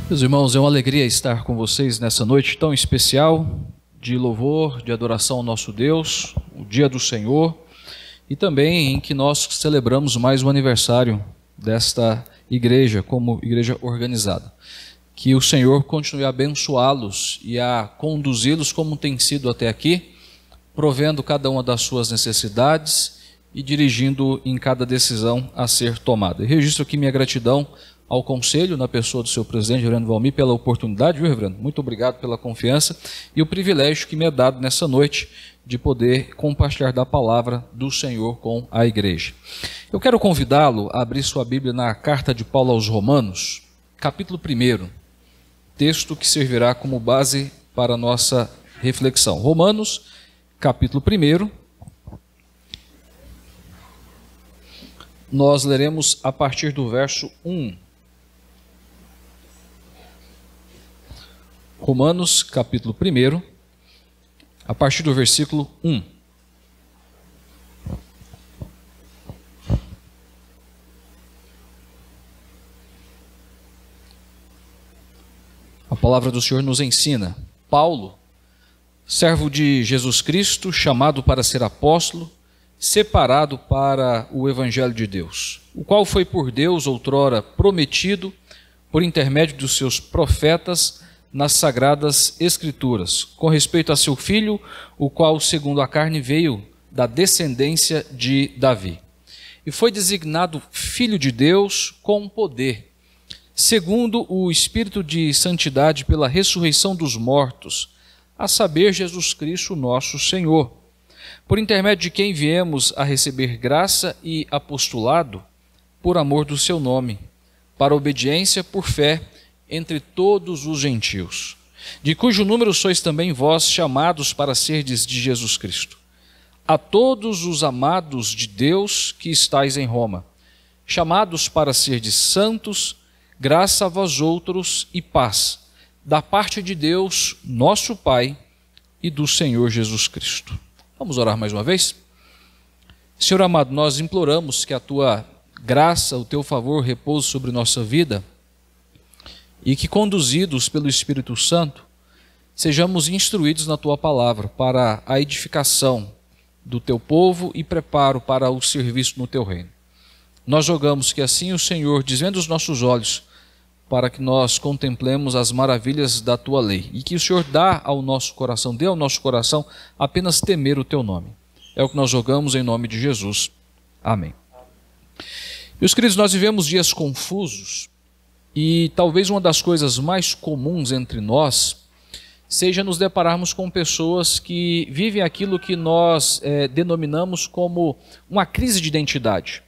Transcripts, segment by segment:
Meus irmãos, é uma alegria estar com vocês nessa noite tão especial de louvor, de adoração ao nosso Deus, o Dia do Senhor, e também em que nós celebramos mais um aniversário desta igreja, como igreja organizada. Que o Senhor continue a abençoá-los e a conduzi-los como tem sido até aqui, provendo cada uma das suas necessidades e dirigindo em cada decisão a ser tomada. E registro aqui minha gratidão ao Conselho, na pessoa do seu presidente, Reverendo Valmir, pela oportunidade, viu, Reverendo? Muito obrigado pela confiança e o privilégio que me é dado nessa noite de poder compartilhar da palavra do Senhor com a igreja. Eu quero convidá-lo a abrir sua Bíblia na carta de Paulo aos Romanos, capítulo 1, texto que servirá como base para a nossa reflexão. Romanos, capítulo 1, nós leremos a partir do verso 1. Romanos, capítulo 1, a partir do versículo 1. A palavra do Senhor nos ensina: Paulo, servo de Jesus Cristo, chamado para ser apóstolo, separado para o Evangelho de Deus, o qual foi por Deus outrora prometido por intermédio dos seus profetas nas sagradas Escrituras, com respeito a seu filho, o qual, segundo a carne, veio da descendência de Davi. E foi designado Filho de Deus com poder, segundo o Espírito de santidade pela ressurreição dos mortos, a saber, Jesus Cristo, nosso Senhor, por intermédio de quem viemos a receber graça e apostolado por amor do seu nome, para obediência por fé entre todos os gentios, de cujo número sois também vós chamados para serdes de Jesus Cristo. A todos os amados de Deus que estáis em Roma, chamados para serdes santos, graça a vós outros e paz, da parte de Deus, nosso Pai, e do Senhor Jesus Cristo. Vamos orar mais uma vez? Senhor amado, nós imploramos que a Tua graça, o Teu favor repouse sobre nossa vida e que, conduzidos pelo Espírito Santo, sejamos instruídos na Tua palavra para a edificação do Teu povo e preparo para o serviço no Teu reino. Nós rogamos que assim o Senhor desvenda os nossos olhos para que nós contemplemos as maravilhas da Tua lei e que o Senhor dê ao nosso coração apenas temer o Teu nome. É o que nós rogamos em nome de Jesus. Amém. Meus queridos, nós vivemos dias confusos e talvez uma das coisas mais comuns entre nós seja nos depararmos com pessoas que vivem aquilo que nós denominamos como uma crise de identidade,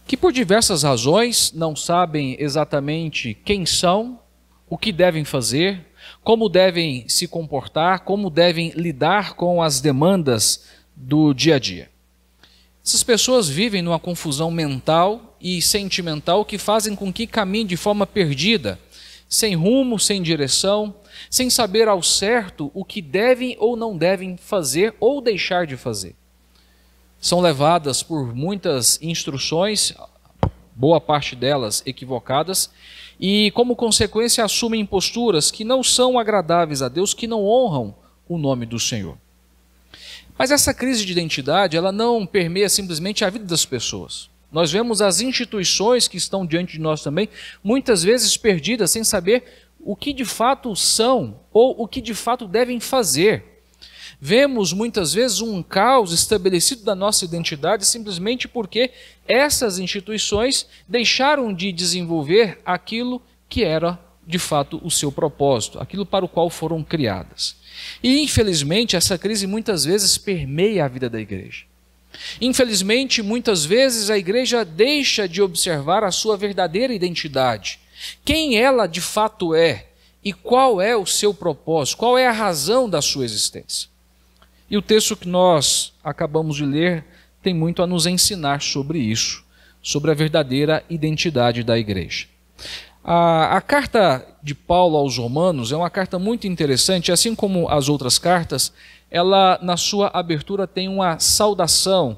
que por diversas razões não sabem exatamente quem são, o que devem fazer, como devem se comportar, como devem lidar com as demandas do dia a dia. Essas pessoas vivem numa confusão mental e sentimental que fazem com que caminhem de forma perdida, sem rumo, sem direção, sem saber ao certo o que devem ou não devem fazer ou deixar de fazer. São levadas por muitas instruções, boa parte delas equivocadas, e como consequência assumem posturas que não são agradáveis a Deus, que não honram o nome do Senhor. Mas essa crise de identidade, ela não permeia simplesmente a vida das pessoas. Nós vemos as instituições que estão diante de nós também, muitas vezes perdidas, sem saber o que de fato são ou o que de fato devem fazer. Vemos muitas vezes um caos estabelecido da nossa identidade simplesmente porque essas instituições deixaram de desenvolver aquilo que era de fato o seu propósito, aquilo para o qual foram criadas. E infelizmente essa crise muitas vezes permeia a vida da igreja. Infelizmente muitas vezes a igreja deixa de observar a sua verdadeira identidade, quem ela de fato é e qual é o seu propósito, qual é a razão da sua existência. E o texto que nós acabamos de ler tem muito a nos ensinar sobre isso, sobre a verdadeira identidade da igreja. A carta de Paulo aos Romanos é uma carta muito interessante, assim como as outras cartas. Ela, na sua abertura, tem uma saudação,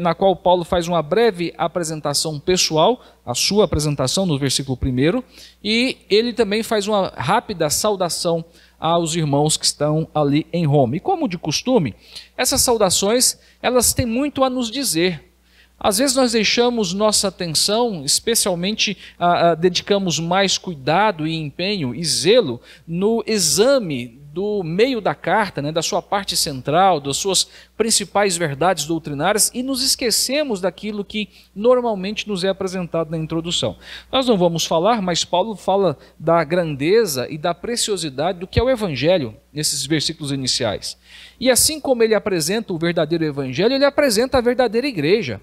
na qual Paulo faz uma breve apresentação pessoal, a sua apresentação no versículo 1, e ele também faz uma rápida saudação aos irmãos que estão ali em Roma. E como de costume, essas saudações, elas têm muito a nos dizer. Às vezes nós deixamos nossa atenção, especialmente dedicamos mais cuidado e empenho e zelo no exame do meio da carta, da sua parte central, das suas principais verdades doutrinárias, e nos esquecemos daquilo que normalmente nos é apresentado na introdução. Nós não vamos falar, mas Paulo fala da grandeza e da preciosidade do que é o Evangelho nesses versículos iniciais. E assim como ele apresenta o verdadeiro Evangelho, ele apresenta a verdadeira igreja.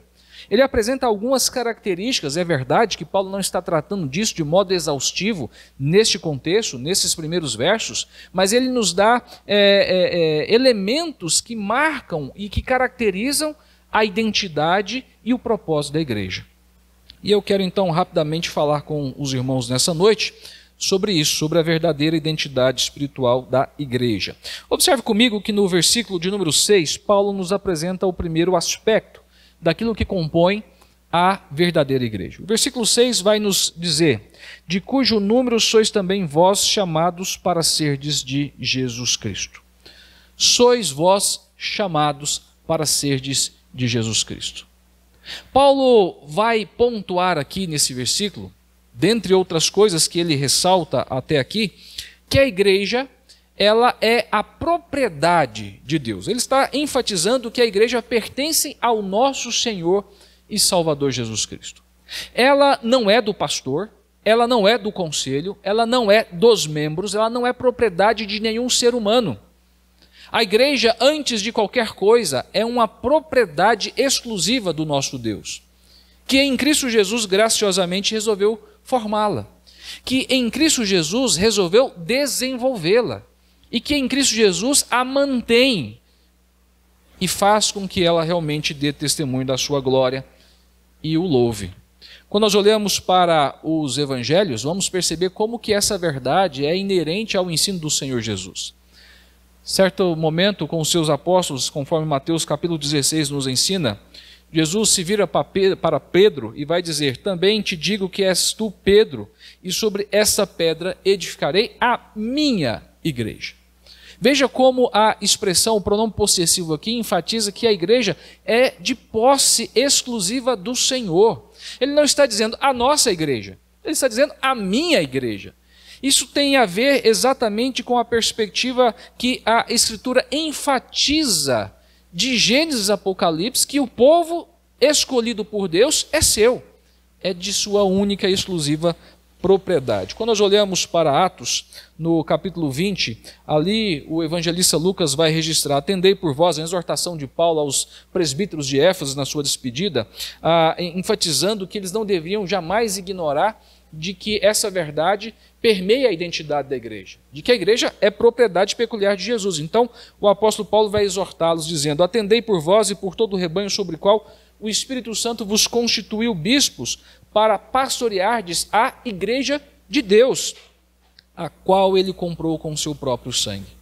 Ele apresenta algumas características, é verdade que Paulo não está tratando disso de modo exaustivo neste contexto, nesses primeiros versos, mas ele nos dá elementos que marcam e que caracterizam a identidade e o propósito da igreja. E eu quero então rapidamente falar com os irmãos nessa noite sobre isso, sobre a verdadeira identidade espiritual da igreja. Observe comigo que no versículo de número 6, Paulo nos apresenta o primeiro aspecto daquilo que compõe a verdadeira igreja. O versículo 6 vai nos dizer: de cujo número sois também vós chamados para serdes de Jesus Cristo. Sois vós chamados para serdes de Jesus Cristo. Paulo vai pontuar aqui nesse versículo, dentre outras coisas que ele ressalta até aqui, que a igreja, ela é a propriedade de Deus. Ele está enfatizando que a igreja pertence ao nosso Senhor e Salvador Jesus Cristo. Ela não é do pastor, ela não é do conselho, ela não é dos membros, ela não é propriedade de nenhum ser humano. A igreja, antes de qualquer coisa, é uma propriedade exclusiva do nosso Deus, que em Cristo Jesus graciosamente resolveu formá-la, que em Cristo Jesus resolveu desenvolvê-la, e que em Cristo Jesus a mantém e faz com que ela realmente dê testemunho da sua glória e o louve. Quando nós olhamos para os evangelhos, vamos perceber como que essa verdade é inerente ao ensino do Senhor Jesus. Certo momento, com os seus apóstolos, conforme Mateus capítulo 16 nos ensina, Jesus se vira para Pedro e vai dizer: também te digo que és tu, Pedro, e sobre essa pedra edificarei a minha igreja. Veja como a expressão, o pronome possessivo aqui, enfatiza que a igreja é de posse exclusiva do Senhor. Ele não está dizendo a nossa igreja, ele está dizendo a minha igreja. Isso tem a ver exatamente com a perspectiva que a Escritura enfatiza de Gênesis a Apocalipse, que o povo escolhido por Deus é seu, é de sua única e exclusiva propriedade. Quando nós olhamos para Atos, no capítulo 20, ali o evangelista Lucas vai registrar: atendei por vós, a exortação de Paulo aos presbíteros de Éfeso na sua despedida, enfatizando que eles não deveriam jamais ignorar de que essa verdade permeia a identidade da igreja, de que a igreja é propriedade peculiar de Jesus. Então, o apóstolo Paulo vai exortá-los dizendo: atendei por vós e por todo o rebanho sobre o qual o Espírito Santo vos constituiu bispos para pastoreardes a igreja de Deus, a qual ele comprou com o seu próprio sangue.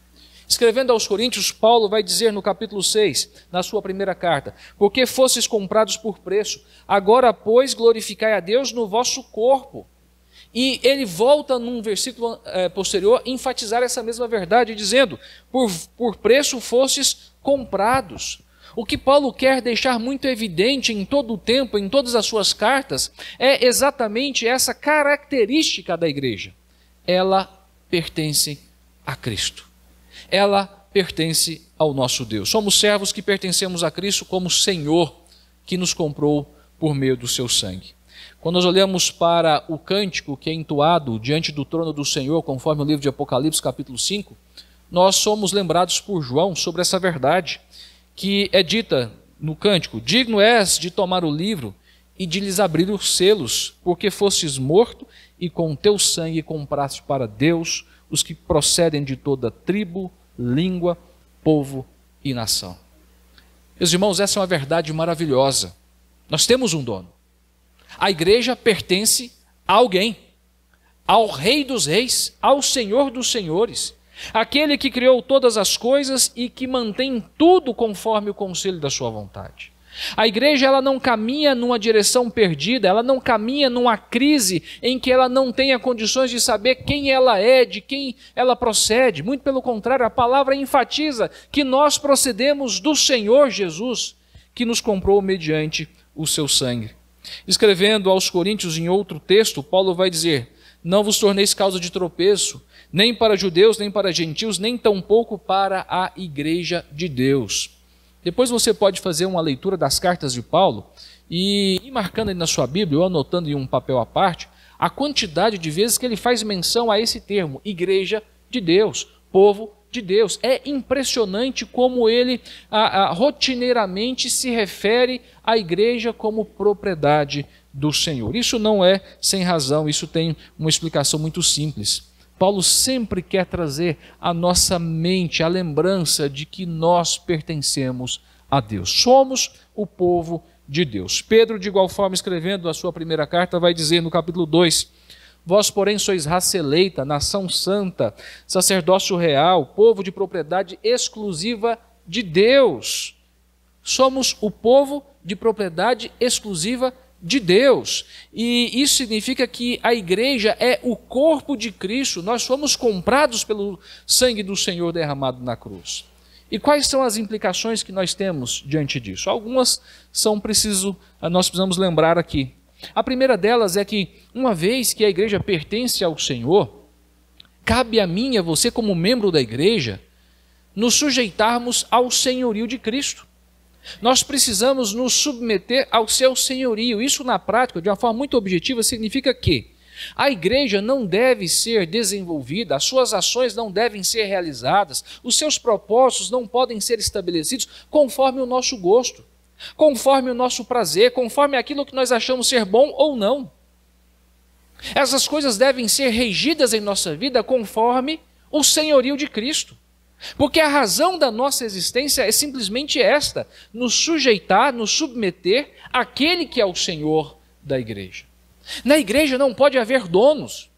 Escrevendo aos Coríntios, Paulo vai dizer no capítulo 6, na sua primeira carta: porque fostes comprados por preço, agora, pois, glorificai a Deus no vosso corpo. E ele volta num versículo posterior enfatizar essa mesma verdade, dizendo: por preço fostes comprados. O que Paulo quer deixar muito evidente em todo o tempo, em todas as suas cartas, é exatamente essa característica da igreja. Ela pertence a Cristo. Ela pertence ao nosso Deus. Somos servos que pertencemos a Cristo como Senhor, que nos comprou por meio do seu sangue. Quando nós olhamos para o cântico que é entoado diante do trono do Senhor, conforme o livro de Apocalipse, capítulo 5, nós somos lembrados por João sobre essa verdade, que é dita no cântico: digno és de tomar o livro e de lhes abrir os selos, porque fostes morto e com teu sangue compraste para Deus os que procedem de toda tribo, língua, povo e nação. Meus irmãos, essa é uma verdade maravilhosa. Nós temos um dono. A igreja pertence a alguém. ao Rei dos Reis, ao Senhor dos Senhores, aquele que criou todas as coisas e que mantém tudo conforme o conselho da sua vontade. A igreja, ela não caminha numa direção perdida, ela não caminha numa crise em que ela não tenha condições de saber quem ela é, de quem ela procede. Muito pelo contrário, a palavra enfatiza que nós procedemos do Senhor Jesus, que nos comprou mediante o seu sangue. Escrevendo aos Coríntios em outro texto, Paulo vai dizer: não vos torneis causa de tropeço, nem para judeus, nem para gentios, nem tampouco para a igreja de Deus. Depois você pode fazer uma leitura das cartas de Paulo e ir marcando aí na sua Bíblia, ou anotando em um papel à parte, a quantidade de vezes que ele faz menção a esse termo, igreja de Deus, povo de Deus. É impressionante como ele rotineiramente se refere à igreja como propriedade do Senhor. Isso não é sem razão, isso tem uma explicação muito simples. Paulo sempre quer trazer à nossa mente a lembrança de que nós pertencemos a Deus. Somos o povo de Deus. Pedro, de igual forma, escrevendo a sua primeira carta, vai dizer no capítulo 2: vós, porém, sois raça eleita, nação santa, sacerdócio real, povo de propriedade exclusiva de Deus. Somos o povo de propriedade exclusiva de Deus. E isso significa que a igreja é o corpo de Cristo. Nós fomos comprados pelo sangue do Senhor derramado na cruz. E quais são as implicações que nós temos diante disso? Algumas nós precisamos lembrar aqui. A primeira delas é que, uma vez que a igreja pertence ao Senhor, cabe a mim e a você, como membro da igreja, nos sujeitarmos ao senhorio de Cristo. Nós precisamos nos submeter ao seu senhorio. Isso, na prática, de uma forma muito objetiva, significa que a igreja não deve ser desenvolvida, as suas ações não devem ser realizadas, os seus propósitos não podem ser estabelecidos conforme o nosso gosto, conforme o nosso prazer, conforme aquilo que nós achamos ser bom ou não. Essas coisas devem ser regidas em nossa vida conforme o senhorio de Cristo. Porque a razão da nossa existência é simplesmente esta: nos sujeitar, nos submeter àquele que é o Senhor da igreja. Na igreja não pode haver donos,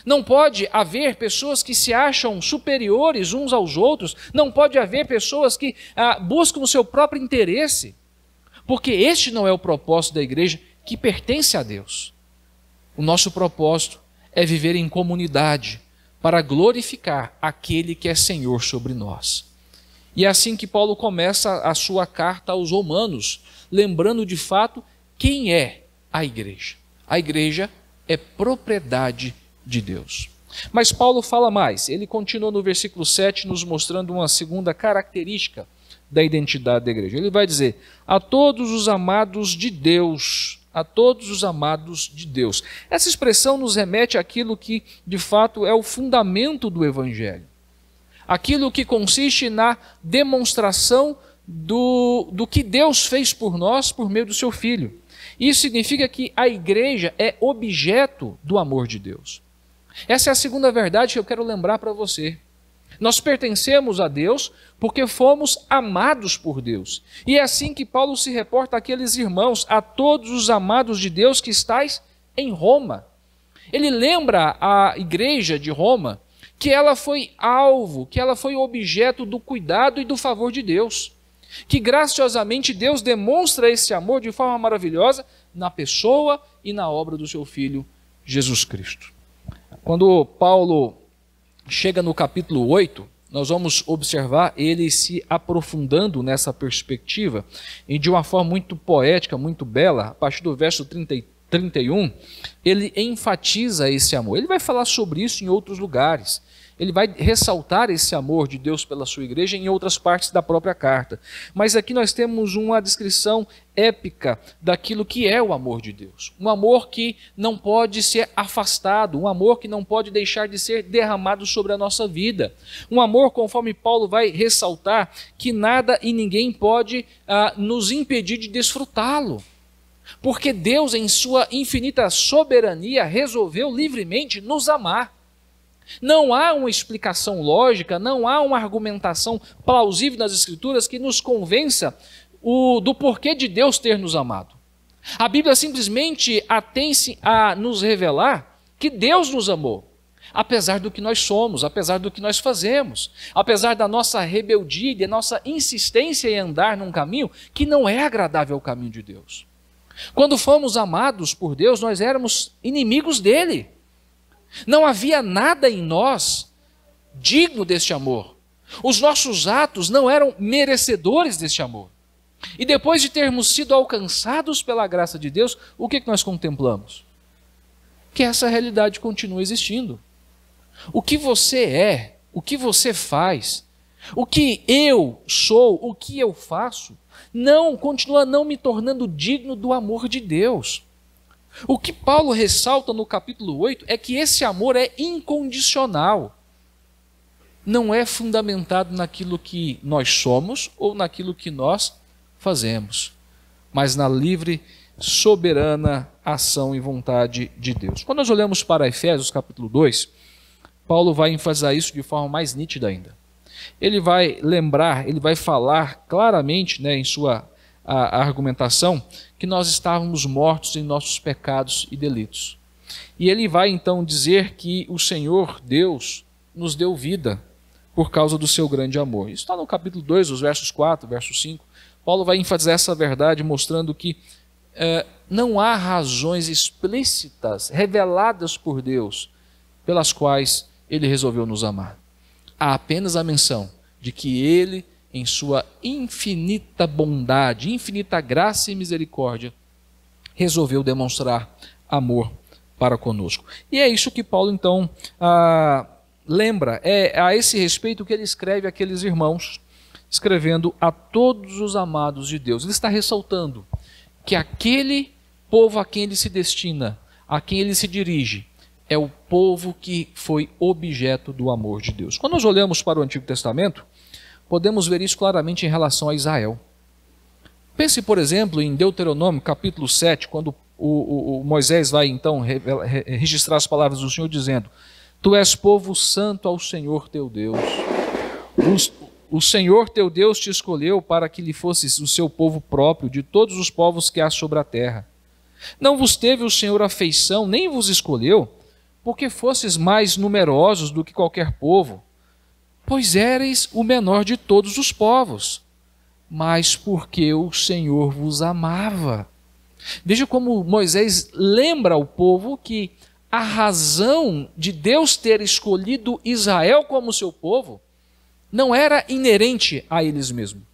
não pode haver pessoas que se acham superiores uns aos outros, não pode haver pessoas que buscam o seu próprio interesse, porque este não é o propósito da igreja que pertence a Deus. O nosso propósito é viver em comunidade, para glorificar aquele que é Senhor sobre nós. E é assim que Paulo começa a sua carta aos Romanos, lembrando de fato quem é a igreja. A igreja é propriedade de Deus. Mas Paulo fala mais, ele continua no versículo 7 nos mostrando uma segunda característica da identidade da igreja. Ele vai dizer: a todos os amados de Deus, a todos os amados de Deus. Essa expressão nos remete àquilo que, de fato, é o fundamento do Evangelho. Aquilo que consiste na demonstração do que Deus fez por nós por meio do seu Filho. Isso significa que a igreja é objeto do amor de Deus. Essa é a segunda verdade que eu quero lembrar para você. Nós pertencemos a Deus porque fomos amados por Deus. E é assim que Paulo se reporta àqueles irmãos: a todos os amados de Deus que estáis em Roma. Ele lembra a igreja de Roma que ela foi alvo, que ela foi objeto do cuidado e do favor de Deus. Que graciosamente Deus demonstra esse amor de forma maravilhosa na pessoa e na obra do seu Filho Jesus Cristo. Quando Paulo chega no capítulo 8, nós vamos observar ele se aprofundando nessa perspectiva e de uma forma muito poética, muito bela. A partir do verso 30 e 31, ele enfatiza esse amor. Ele vai falar sobre isso em outros lugares. Ele vai ressaltar esse amor de Deus pela sua igreja em outras partes da própria carta. Mas aqui nós temos uma descrição épica daquilo que é o amor de Deus. Um amor que não pode ser afastado, um amor que não pode deixar de ser derramado sobre a nossa vida. Um amor, conforme Paulo vai ressaltar, que nada e ninguém pode nos impedir de desfrutá-lo. Porque Deus, em sua infinita soberania, resolveu livremente nos amar. Não há uma explicação lógica, não há uma argumentação plausível nas Escrituras que nos convença do porquê de Deus ter nos amado. A Bíblia simplesmente atém-se a nos revelar que Deus nos amou, apesar do que nós somos, apesar do que nós fazemos, apesar da nossa rebeldia e da nossa insistência em andar num caminho que não é agradável ao caminho de Deus. Quando fomos amados por Deus, nós éramos inimigos dele. Não havia nada em nós digno deste amor. Os nossos atos não eram merecedores deste amor. E depois de termos sido alcançados pela graça de Deus, o que nós contemplamos? Que essa realidade continua existindo. O que você é, o que você faz, o que eu sou, o que eu faço, continua não me tornando digno do amor de Deus. O que Paulo ressalta no capítulo 8 é que esse amor é incondicional. Não é fundamentado naquilo que nós somos ou naquilo que nós fazemos, mas na livre, soberana ação e vontade de Deus. Quando nós olhamos para Efésios capítulo 2, Paulo vai enfatizar isso de forma mais nítida ainda. Ele vai lembrar, ele vai falar claramente, em sua argumentação, que nós estávamos mortos em nossos pecados e delitos. E ele vai então dizer que o Senhor Deus nos deu vida por causa do seu grande amor. Isso está no capítulo 2, os versos 4, verso 5. Paulo vai enfatizar essa verdade, mostrando que não há razões explícitas, reveladas por Deus, pelas quais ele resolveu nos amar. Há apenas a menção de que ele, em sua infinita bondade, infinita graça e misericórdia, resolveu demonstrar amor para conosco. E é isso que Paulo, então, lembra. É a esse respeito que ele escreve àqueles irmãos, escrevendo a todos os amados de Deus. Ele está ressaltando que aquele povo a quem ele se destina, a quem ele se dirige, é o povo que foi objeto do amor de Deus. Quando nós olhamos para o Antigo Testamento, podemos ver isso claramente em relação a Israel. Pense, por exemplo, em Deuteronômio, capítulo 7, quando o Moisés vai então registrar as palavras do Senhor, dizendo: Tu és povo santo ao Senhor teu Deus. O Senhor teu Deus te escolheu para que lhe fosses o seu povo próprio de todos os povos que há sobre a terra. Não vos teve o Senhor afeição, nem vos escolheu, porque fosses mais numerosos do que qualquer povo, pois éreis o menor de todos os povos, mas porque o Senhor vos amava. Veja como Moisés lembra ao povo que a razão de Deus ter escolhido Israel como seu povo não era inerente a eles mesmos,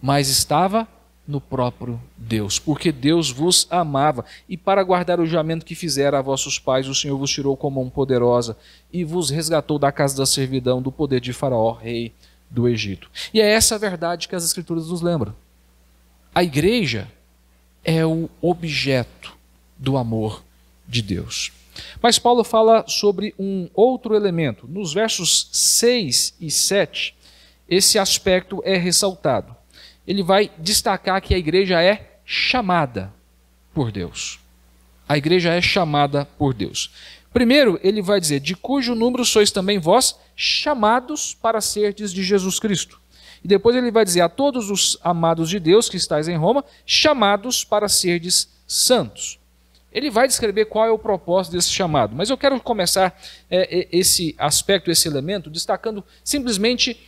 mas estava no próprio Deus, porque Deus vos amava, e para guardar o juramento que fizera a vossos pais, o Senhor vos tirou com mão poderosa e vos resgatou da casa da servidão, do poder de Faraó, rei do Egito. E é essa a verdade que as Escrituras nos lembram. A igreja é o objeto do amor de Deus. Mas Paulo fala sobre um outro elemento. Nos versos 6 e 7, esse aspecto é ressaltado. Ele vai destacar que a igreja é chamada por Deus. A igreja é chamada por Deus. Primeiro, ele vai dizer: de cujo número sois também vós chamados para serdes de Jesus Cristo. E depois ele vai dizer: a todos os amados de Deus que estáis em Roma, chamados para serdes santos. Ele vai descrever qual é o propósito desse chamado. Mas eu quero começar esse aspecto, esse elemento, destacando simplesmente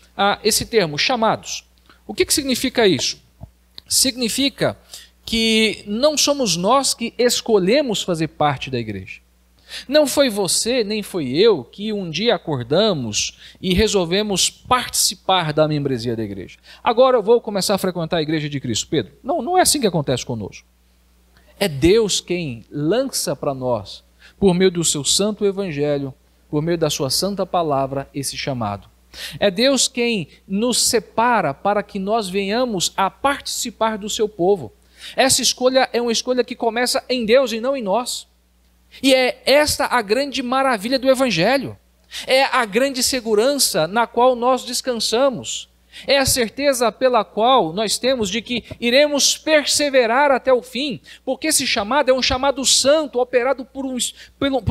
esse termo, chamados. O que significa isso? Significa que não somos nós que escolhemos fazer parte da igreja. Não foi você, nem foi eu, que um dia acordamos e resolvemos participar da membresia da igreja. Agora eu vou começar a frequentar a igreja de Cristo. Pedro, não é assim que acontece conosco. É Deus quem lança para nós, por meio do seu santo evangelho, por meio da sua santa palavra, esse chamado. É Deus quem nos separa para que nós venhamos a participar do seu povo. Essa escolha é uma escolha que começa em Deus e não em nós. E é esta a grande maravilha do evangelho. É a grande segurança na qual nós descansamos. É a certeza pela qual nós temos de que iremos perseverar até o fim, porque esse chamado é um chamado santo, operado por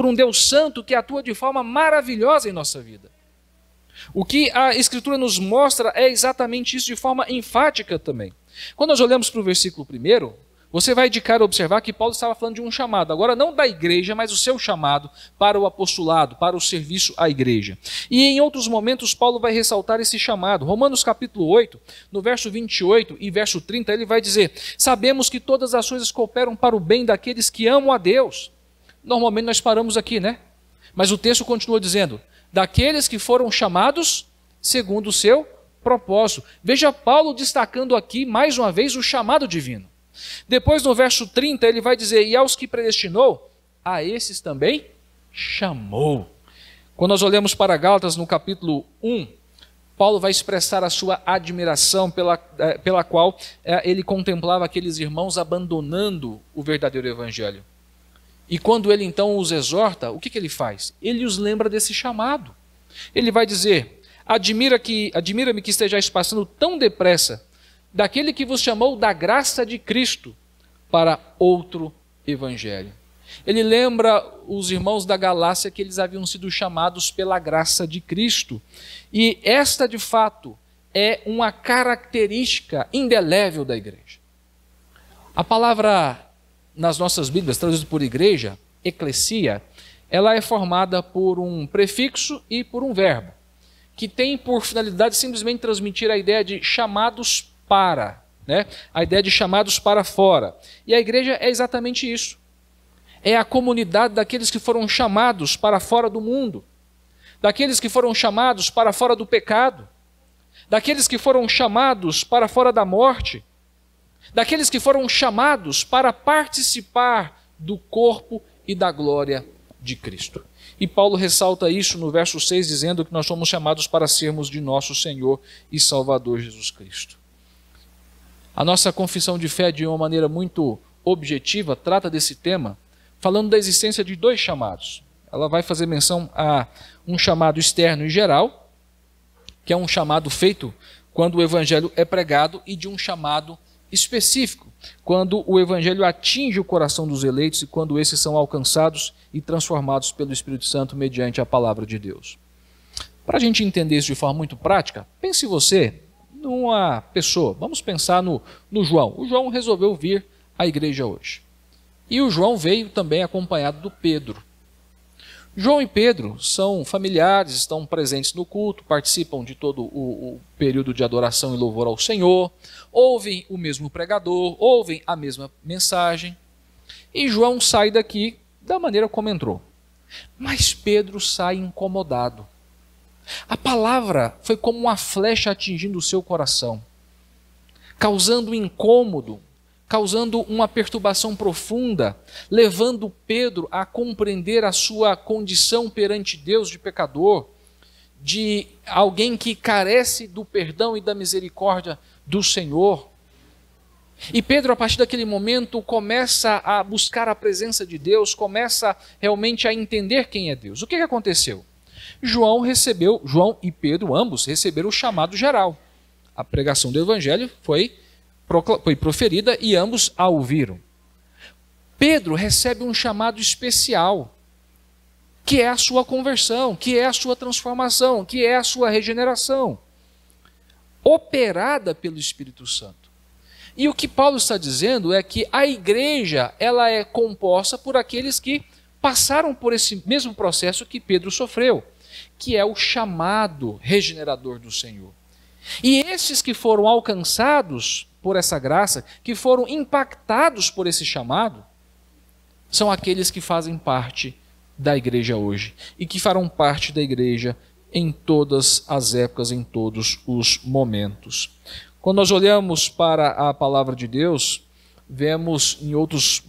um Deus santo que atua de forma maravilhosa em nossa vida. O que a Escritura nos mostra é exatamente isso de forma enfática também. Quando nós olhamos para o versículo 1, Você vai de cara observar que Paulo estava falando de um chamado, agora não da igreja, mas o seu chamado para o apostolado, para o serviço à igreja. E em outros momentos Paulo vai ressaltar esse chamado. Romanos capítulo 8, no verso 28 e verso 30, ele vai dizer: sabemos que todas as coisas cooperam para o bem daqueles que amam a Deus. Normalmente nós paramos aqui, né? Mas o texto continua dizendo: daqueles que foram chamados segundo o seu propósito. Veja Paulo destacando aqui mais uma vez o chamado divino. Depois no verso 30 ele vai dizer: e aos que predestinou, a esses também chamou. Quando nós olhamos para Gálatas no capítulo 1, Paulo vai expressar a sua admiração pela qual ele contemplava aqueles irmãos abandonando o verdadeiro evangelho. E quando ele então os exorta, o que ele faz? Ele os lembra desse chamado. Ele vai dizer: admira-me que estejais passando tão depressa daquele que vos chamou da graça de Cristo para outro evangelho. Ele lembra os irmãos da Galácia que eles haviam sido chamados pela graça de Cristo. E esta, de fato, é uma característica indelével da igreja. A palavra nas nossas Bíblias, traduzida por igreja, eclesia, ela é formada por um prefixo e por um verbo, que tem por finalidade simplesmente transmitir a ideia de chamados para, né? A ideia de chamados para fora. E a igreja é exatamente isso. É a comunidade daqueles que foram chamados para fora do mundo, daqueles que foram chamados para fora do pecado, daqueles que foram chamados para fora da morte, daqueles que foram chamados para participar do corpo e da glória de Cristo. E Paulo ressalta isso no verso 6, dizendo que nós somos chamados para sermos de nosso Senhor e Salvador Jesus Cristo. A nossa confissão de fé, de uma maneira muito objetiva, trata desse tema, falando da existência de dois chamados. Ela vai fazer menção a um chamado externo e geral, que é um chamado feito quando o evangelho é pregado, e de um chamado específico, quando o evangelho atinge o coração dos eleitos e quando esses são alcançados e transformados pelo Espírito Santo mediante a palavra de Deus. Para a gente entender isso de forma muito prática, pense você numa pessoa. Vamos pensar no João. O João resolveu vir à igreja hoje. E o João veio também acompanhado do Pedro. João e Pedro são familiares, estão presentes no culto, participam de todo o período de adoração e louvor ao Senhor, ouvem o mesmo pregador, ouvem a mesma mensagem. E João sai daqui da maneira como entrou. Mas Pedro sai incomodado. A palavra foi como uma flecha atingindo o seu coração, causando um incômodo, causando uma perturbação profunda, levando Pedro a compreender a sua condição perante Deus de pecador, de alguém que carece do perdão e da misericórdia do Senhor. E Pedro, a partir daquele momento, começa a buscar a presença de Deus, começa realmente a entender quem é Deus. O que aconteceu? João e Pedro, ambos, receberam o chamado geral. A pregação do evangelho foi proferida e ambos a ouviram. Pedro recebe um chamado especial, que é a sua conversão, que é a sua transformação, que é a sua regeneração, operada pelo Espírito Santo. E o que Paulo está dizendo é que a igreja, ela é composta por aqueles que passaram por esse mesmo processo que Pedro sofreu, que é o chamado regenerador do Senhor. E esses que foram alcançados por essa graça, que foram impactados por esse chamado, são aqueles que fazem parte da igreja hoje e que farão parte da igreja em todas as épocas, em todos os momentos. Quando nós olhamos para a palavra de Deus, vemos em outros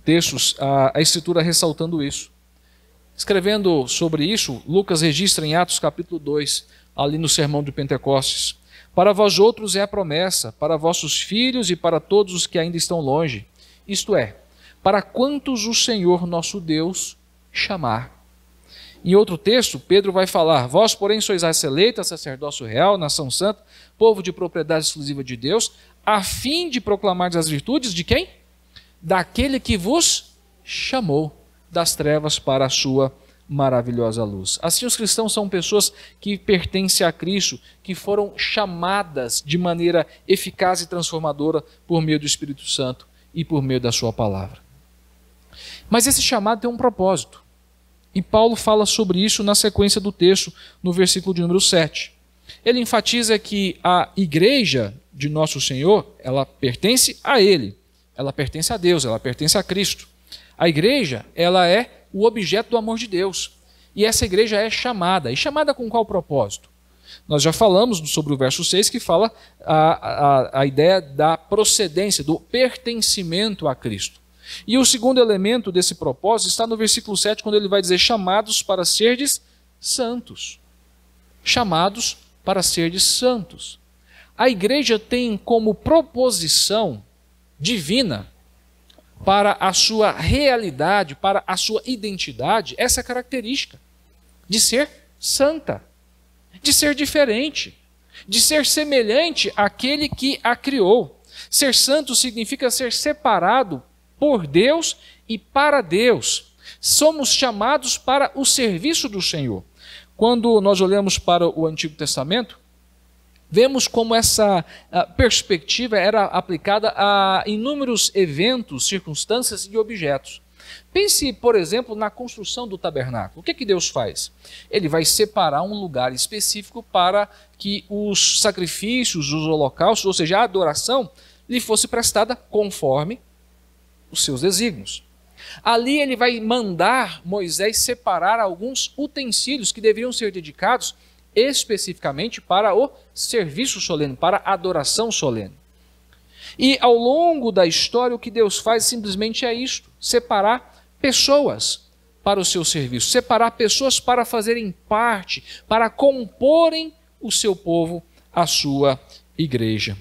textos a Escritura ressaltando isso. Escrevendo sobre isso, Lucas registra em Atos capítulo 2, ali no sermão de Pentecostes: para vós outros é a promessa, para vossos filhos e para todos os que ainda estão longe, isto é, para quantos o Senhor nosso Deus chamar. Em outro texto, Pedro vai falar: vós, porém, sois a eleita, sacerdócio real, nação santa, povo de propriedade exclusiva de Deus, a fim de proclamar as virtudes de quem? Daquele que vos chamou das trevas para a sua maravilhosa luz. Assim, os cristãos são pessoas que pertencem a Cristo, que foram chamadas de maneira eficaz e transformadora por meio do Espírito Santo e por meio da sua palavra. Mas esse chamado tem um propósito. E Paulo fala sobre isso na sequência do texto, no versículo de número 7. Ele enfatiza que a igreja de nosso Senhor, ela pertence a Ele, ela pertence a Deus, ela pertence a Cristo. A igreja, ela é o objeto do amor de Deus. E essa igreja é chamada. E chamada com qual propósito? Nós já falamos sobre o verso 6, que fala a ideia da procedência, do pertencimento a Cristo. E o segundo elemento desse propósito está no versículo 7, quando ele vai dizer: chamados para serdes santos. Chamados para serdes santos. A igreja tem como proposição divina para a sua realidade, para a sua identidade, essa característica de ser santa, de ser diferente, de ser semelhante àquele que a criou. Ser santo significa ser separado por Deus e para Deus. Somos chamados para o serviço do Senhor. Quando nós olhamos para o Antigo Testamento, vemos como essa perspectiva era aplicada a inúmeros eventos, circunstâncias e objetos. Pense, por exemplo, na construção do tabernáculo. O que Deus faz? Ele vai separar um lugar específico para que os sacrifícios, os holocaustos, ou seja, a adoração, lhe fosse prestada conforme os seus desígnios. Ali ele vai mandar Moisés separar alguns utensílios que deveriam ser dedicados especificamente para o serviço solene, para a adoração solene. E ao longo da história o que Deus faz simplesmente é isto: separar pessoas para o seu serviço, separar pessoas para fazerem parte, para comporem o seu povo, a sua igreja.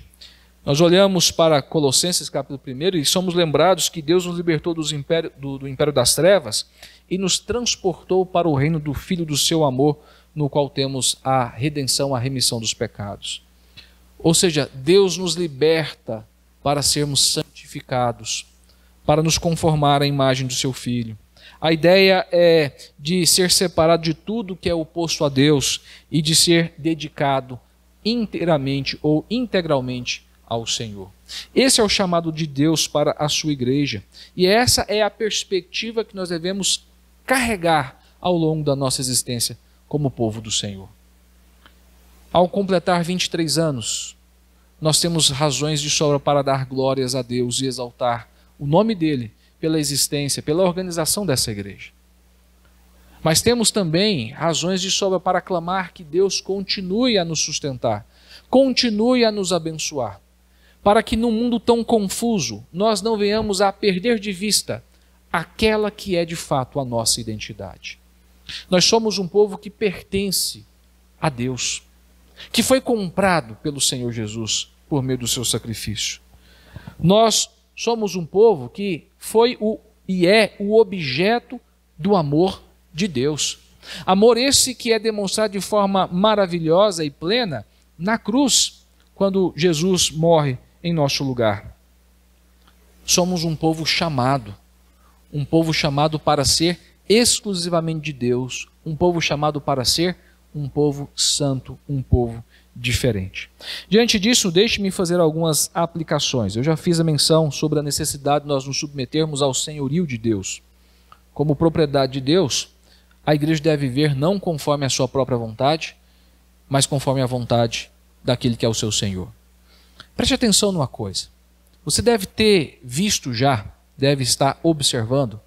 Nós olhamos para Colossenses capítulo 1 e somos lembrados que Deus nos libertou do império das trevas e nos transportou para o reino do Filho do seu amor, no qual temos a redenção, a remissão dos pecados. Ou seja, Deus nos liberta para sermos santificados, para nos conformar à imagem do seu Filho. A ideia é de ser separado de tudo que é oposto a Deus e de ser dedicado inteiramente ou integralmente ao Senhor. Esse é o chamado de Deus para a sua igreja. E essa é a perspectiva que nós devemos carregar ao longo da nossa existência como povo do Senhor. Ao completar 23 anos, nós temos razões de sobra para dar glórias a Deus e exaltar o nome dele pela existência, pela organização dessa igreja. Mas temos também razões de sobra para clamar que Deus continue a nos sustentar, continue a nos abençoar, para que num mundo tão confuso nós não venhamos a perder de vista aquela que é de fato a nossa identidade. Nós somos um povo que pertence a Deus, que foi comprado pelo Senhor Jesus por meio do seu sacrifício. Nós somos um povo que foi e é o objeto do amor de Deus. Amor esse que é demonstrado de forma maravilhosa e plena na cruz, quando Jesus morre em nosso lugar. Somos um povo chamado para ser exclusivamente de Deus, um povo chamado para ser um povo santo, um povo diferente. Diante disso, deixe-me fazer algumas aplicações. Eu já fiz a menção sobre a necessidade de nós nos submetermos ao senhorio de Deus. Como propriedade de Deus, a igreja deve viver não conforme a sua própria vontade, mas conforme a vontade daquele que é o seu Senhor. Preste atenção numa coisa. Você deve ter visto já, deve estar observando,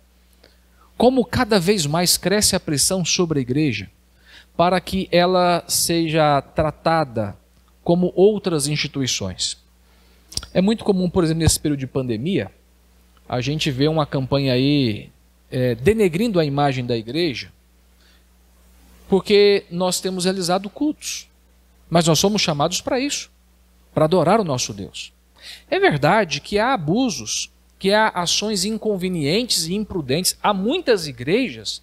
como cada vez mais cresce a pressão sobre a igreja para que ela seja tratada como outras instituições. É muito comum, por exemplo, nesse período de pandemia, a gente vê uma campanha aí denegrindo a imagem da igreja, porque nós temos realizado cultos, mas nós somos chamados para isso, para adorar o nosso Deus. É verdade que há abusos, que há ações inconvenientes e imprudentes. Há muitas igrejas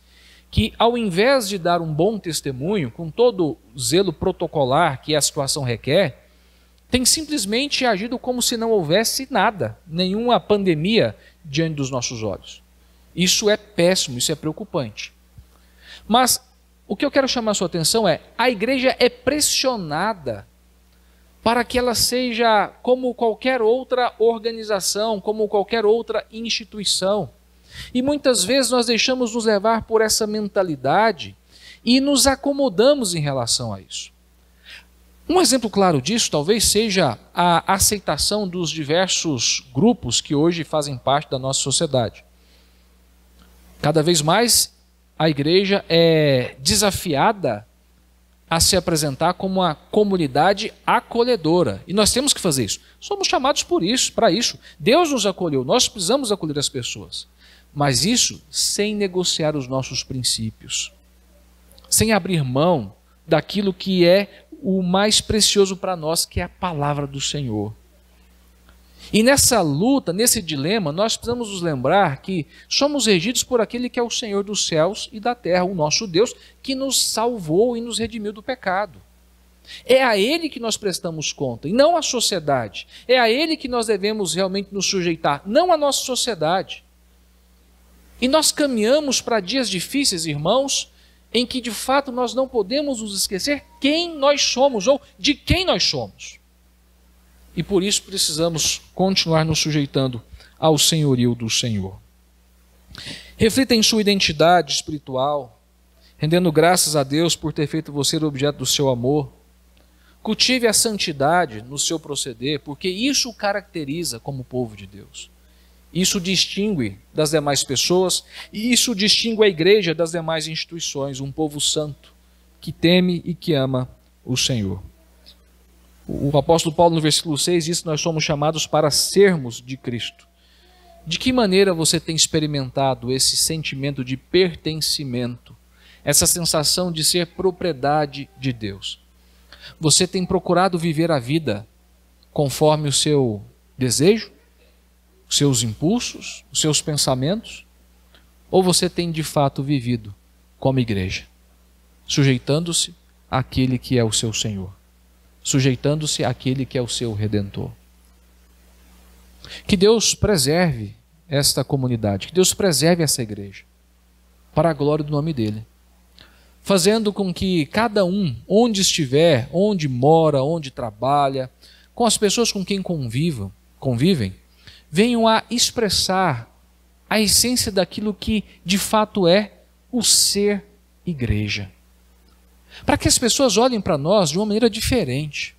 que, ao invés de dar um bom testemunho, com todo o zelo protocolar que a situação requer, têm simplesmente agido como se não houvesse nada, nenhuma pandemia diante dos nossos olhos. Isso é péssimo, isso é preocupante. Mas o que eu quero chamar a sua atenção é: a igreja é pressionada para que ela seja como qualquer outra organização, como qualquer outra instituição. E muitas vezes nós deixamos nos levar por essa mentalidade e nos acomodamos em relação a isso. Um exemplo claro disso talvez seja a aceitação dos diversos grupos que hoje fazem parte da nossa sociedade. Cada vez mais a igreja é desafiada a se apresentar como uma comunidade acolhedora. E nós temos que fazer isso. Somos chamados para isso. Deus nos acolheu, nós precisamos acolher as pessoas. Mas isso sem negociar os nossos princípios. Sem abrir mão daquilo que é o mais precioso para nós, que é a palavra do Senhor. E nessa luta, nesse dilema, nós precisamos nos lembrar que somos regidos por aquele que é o Senhor dos céus e da terra, o nosso Deus, que nos salvou e nos redimiu do pecado. É a Ele que nós prestamos conta, e não à sociedade. É a Ele que nós devemos realmente nos sujeitar, não à nossa sociedade. E nós caminhamos para dias difíceis, irmãos, em que de fato nós não podemos nos esquecer quem nós somos ou de quem nós somos. E por isso precisamos continuar nos sujeitando ao senhorio do Senhor. Reflita em sua identidade espiritual, rendendo graças a Deus por ter feito você o objeto do seu amor. Cultive a santidade no seu proceder, porque isso o caracteriza como povo de Deus. Isso distingue das demais pessoas e isso distingue a igreja das demais instituições, um povo santo que teme e que ama o Senhor. O apóstolo Paulo, no versículo 6, diz que nós somos chamados para sermos de Cristo. De que maneira você tem experimentado esse sentimento de pertencimento, essa sensação de ser propriedade de Deus? Você tem procurado viver a vida conforme o seu desejo, os seus impulsos, os seus pensamentos? Ou você tem de fato vivido como igreja, sujeitando-se àquele que é o seu Senhor? Sujeitando-se àquele que é o seu Redentor. Que Deus preserve esta comunidade, que Deus preserve essa igreja, para a glória do nome dEle, fazendo com que cada um, onde estiver, onde mora, onde trabalha, com as pessoas com quem convivem, venham a expressar a essência daquilo que de fato é o ser igreja. Para que as pessoas olhem para nós de uma maneira diferente.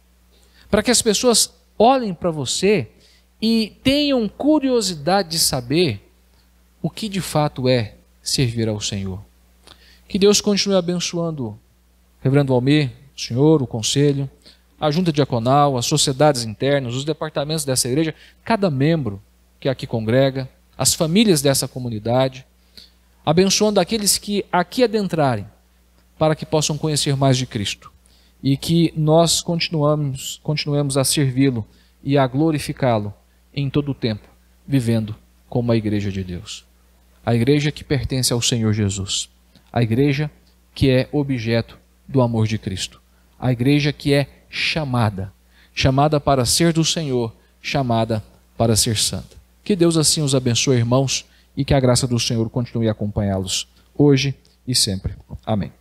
Para que as pessoas olhem para você e tenham curiosidade de saber o que de fato é servir ao Senhor. Que Deus continue abençoando o reverendo Almir, o senhor, o conselho, a junta diaconal, as sociedades internas, os departamentos dessa igreja, cada membro que aqui congrega, as famílias dessa comunidade, abençoando aqueles que aqui adentrarem, para que possam conhecer mais de Cristo e que nós continuemos a servi-lo e a glorificá-lo em todo o tempo, vivendo como a igreja de Deus. A igreja que pertence ao Senhor Jesus. A igreja que é objeto do amor de Cristo. A igreja que é chamada para ser do Senhor, chamada para ser santa. Que Deus assim os abençoe, irmãos, e que a graça do Senhor continue a acompanhá-los hoje e sempre. Amém.